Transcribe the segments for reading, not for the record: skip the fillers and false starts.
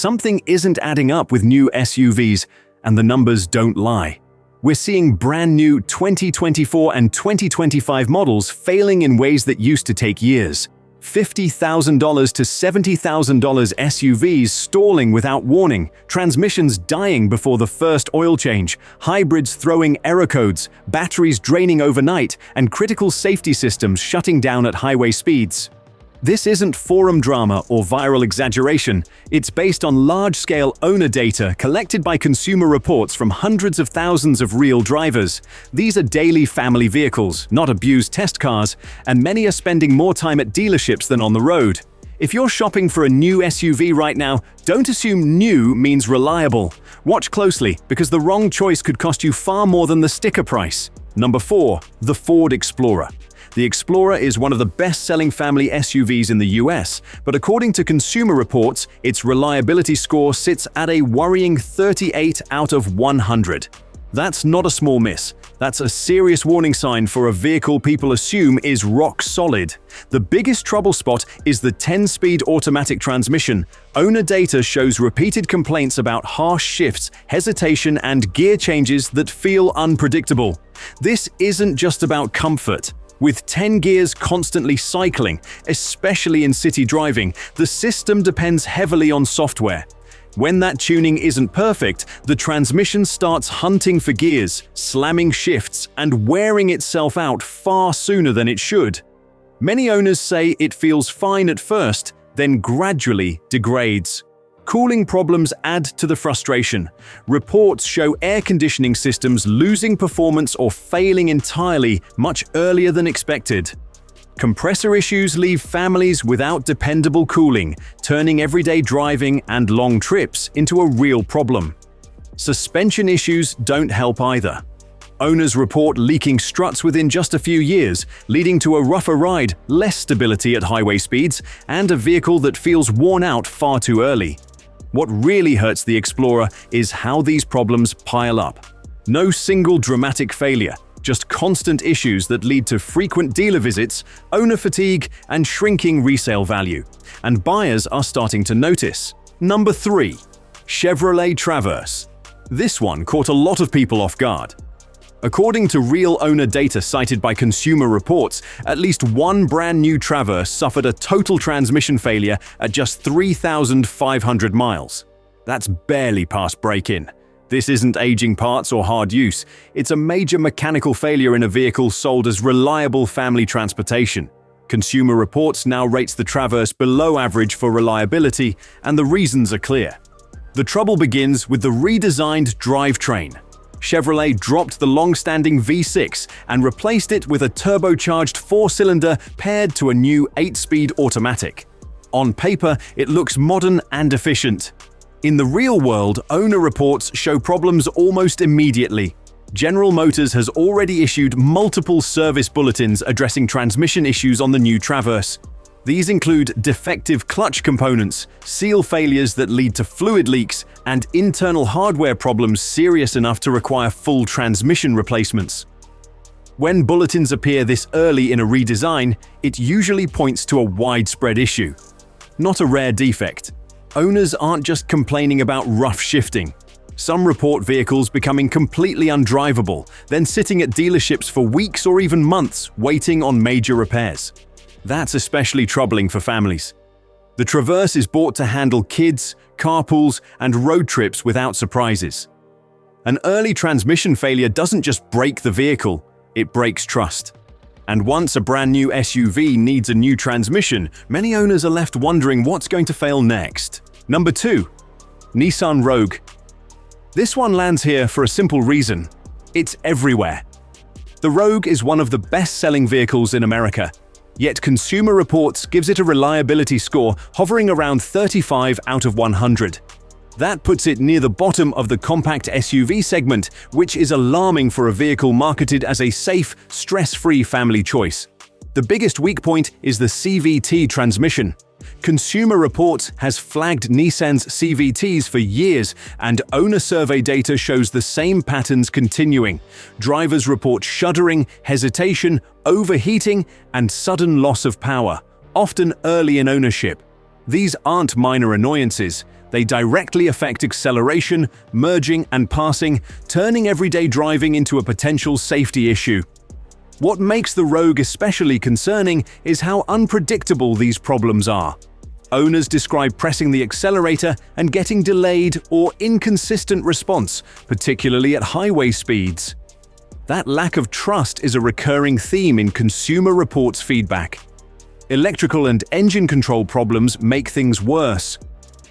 something isn't adding up with new SUVs, and the numbers don't lie. We're seeing brand new 2024 and 2025 models failing in ways that used to take years. $50,000 to $70,000 SUVs stalling without warning, transmissions dying before the first oil change, hybrids throwing error codes, batteries draining overnight, and critical safety systems shutting down at highway speeds. This isn't forum drama or viral exaggeration. It's based on large-scale owner data collected by Consumer Reports from hundreds of thousands of real drivers. These are daily family vehicles, not abused test cars, and many are spending more time at dealerships than on the road. If you're shopping for a new SUV right now, don't assume new means reliable. Watch closely, because the wrong choice could cost you far more than the sticker price. Number 4. The Ford Explorer. The Explorer is one of the best-selling family SUVs in the US, but according to Consumer Reports, its reliability score sits at a worrying 38 out of 100. That's not a small miss. That's a serious warning sign for a vehicle people assume is rock solid. The biggest trouble spot is the 10-speed automatic transmission. Owner data shows repeated complaints about harsh shifts, hesitation, and gear changes that feel unpredictable. This isn't just about comfort. With 10 gears constantly cycling, especially in city driving, the system depends heavily on software. When that tuning isn't perfect, the transmission starts hunting for gears, slamming shifts, and wearing itself out far sooner than it should. Many owners say it feels fine at first, then gradually degrades. Cooling problems add to the frustration. Reports show air conditioning systems losing performance or failing entirely much earlier than expected. Compressor issues leave families without dependable cooling, turning everyday driving and long trips into a real problem. Suspension issues don't help either. Owners report leaking struts within just a few years, leading to a rougher ride, less stability at highway speeds, and a vehicle that feels worn out far too early. What really hurts the Explorer is how these problems pile up. No single dramatic failure, just constant issues that lead to frequent dealer visits, owner fatigue, and shrinking resale value. And buyers are starting to notice. Number 3. Chevrolet Traverse. This one caught a lot of people off guard. According to real owner data cited by Consumer Reports, at least one brand new Traverse suffered a total transmission failure at just 3,500 miles. That's barely past break-in. This isn't aging parts or hard use. It's a major mechanical failure in a vehicle sold as reliable family transportation. Consumer Reports now rates the Traverse below average for reliability, and the reasons are clear. The trouble begins with the redesigned drivetrain. Chevrolet dropped the long-standing V6 and replaced it with a turbocharged 4-cylinder paired to a new 8-speed automatic. On paper, it looks modern and efficient. In the real world, owner reports show problems almost immediately. General Motors has already issued multiple service bulletins addressing transmission issues on the new Traverse. These include defective clutch components, seal failures that lead to fluid leaks, and internal hardware problems serious enough to require full transmission replacements. When bulletins appear this early in a redesign, it usually points to a widespread issue, not a rare defect. Owners aren't just complaining about rough shifting. Some report vehicles becoming completely undrivable, then sitting at dealerships for weeks or even months waiting on major repairs. That's especially troubling for families. The Traverse is bought to handle kids, carpools, and road trips without surprises. An early transmission failure doesn't just break the vehicle, it breaks trust. And once a brand new SUV needs a new transmission, many owners are left wondering what's going to fail next. Number 2. Nissan Rogue. This one lands here for a simple reason. It's everywhere. The Rogue is one of the best-selling vehicles in America. Yet Consumer Reports gives it a reliability score hovering around 35 out of 100. That puts it near the bottom of the compact SUV segment, which is alarming for a vehicle marketed as a safe, stress-free family choice. The biggest weak point is the CVT transmission. Consumer Reports has flagged Nissan's CVTs for years, and owner survey data shows the same patterns continuing. Drivers report shuddering, hesitation, overheating, and sudden loss of power, often early in ownership. These aren't minor annoyances. They directly affect acceleration, merging, and passing, turning everyday driving into a potential safety issue. What makes the Rogue especially concerning is how unpredictable these problems are. Owners describe pressing the accelerator and getting delayed or inconsistent response, particularly at highway speeds. That lack of trust is a recurring theme in Consumer Reports feedback. Electrical and engine control problems make things worse.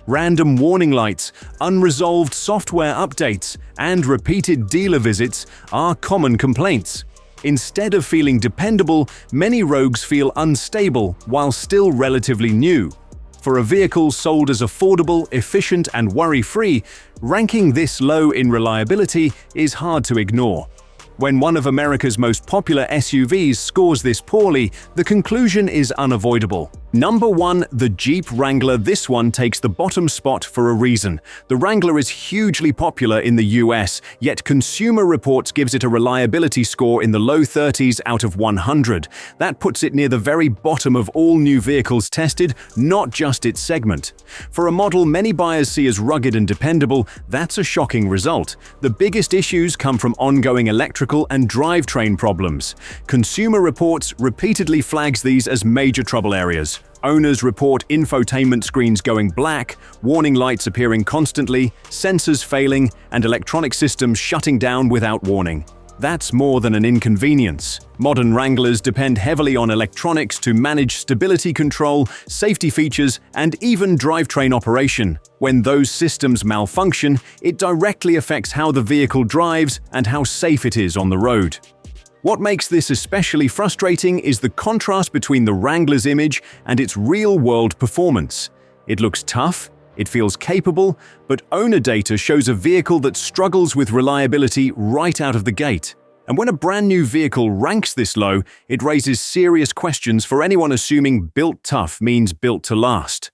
Random warning lights, unresolved software updates, and repeated dealer visits are common complaints. Instead of feeling dependable, many Rogues feel unstable while still relatively new. For a vehicle sold as affordable, efficient, and worry-free, ranking this low in reliability is hard to ignore. When one of America's most popular SUVs scores this poorly, the conclusion is unavoidable. Number 1. The Jeep Wrangler. This one takes the bottom spot for a reason. The Wrangler is hugely popular in the US, yet Consumer Reports gives it a reliability score in the low 30s out of 100. That puts it near the very bottom of all new vehicles tested, not just its segment. For a model many buyers see as rugged and dependable, that's a shocking result. The biggest issues come from ongoing electrical and drivetrain problems. Consumer Reports repeatedly flags these as major trouble areas. Owners report infotainment screens going black, warning lights appearing constantly, sensors failing, and electronic systems shutting down without warning. That's more than an inconvenience. Modern Wranglers depend heavily on electronics to manage stability control, safety features, and even drivetrain operation. When those systems malfunction, it directly affects how the vehicle drives and how safe it is on the road. What makes this especially frustrating is the contrast between the Wrangler's image and its real-world performance. It looks tough, it feels capable, but owner data shows a vehicle that struggles with reliability right out of the gate. And when a brand new vehicle ranks this low, it raises serious questions for anyone assuming built tough means built to last.